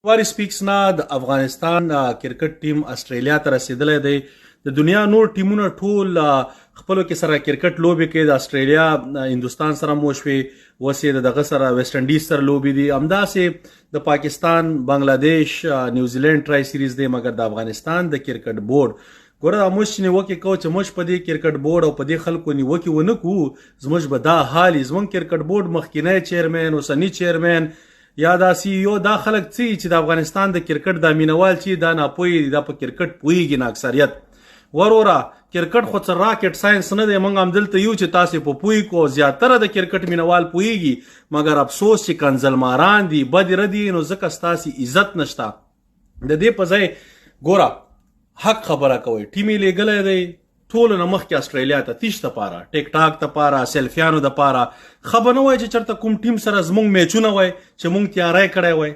واری سپیکس نه د افغانستان کرکټ ټیم استرالیا ته رسیدلی دی. د دنیا نور ټیمونه ټول خپلو کې سره کرکټ لوبې کوي. د استرالیا هندوستان سره مو شوې، اوس یې د دغه سره ویسټ انډیز سره لوبې دي. همداسې د پاکستان، بنګلادیش، نیوزیلینډ ټرای سیریز دی. مګر د افغانستان د کرکټ بورډ ګوره دا موږ چې نیوکې کوو چې موږ په دې کرکټ بورډ او په دې خلکو نیوکې ونه کوو، زموږ به دا حال وي. زموږ کرکټ بورډ مخکینی چیرمین، اوسني چیرمین یا دا سی او دا خلک چې د افغانستان د کرکټ د مینوال چې دا ناپوهي دي، دا په کرکټ پوهیږي نه اکثریت. وروره کرکټ خو څه راکټ ساينس نه دی. موږ همدلته یو چې تاسې په پوهی کو، زیاتره د کرکټ مینوال پوهیږي. مګر افسوس چې کنزلماران دي، بد ردي، نو ځکه ستاسې عزت نشته. د دې په ځای ګوره حق خبره کوئ. ټیم یې لیږلی دی ټولو نه مخکې استرالیا ته، تیش دپاره، ټیک ټاک دپاره، سیلفیانو دپاره. ښه به نه وای چې چېرته کوم ټیم سره زموږ میچونه وای چې موږ تیاری کړی وای.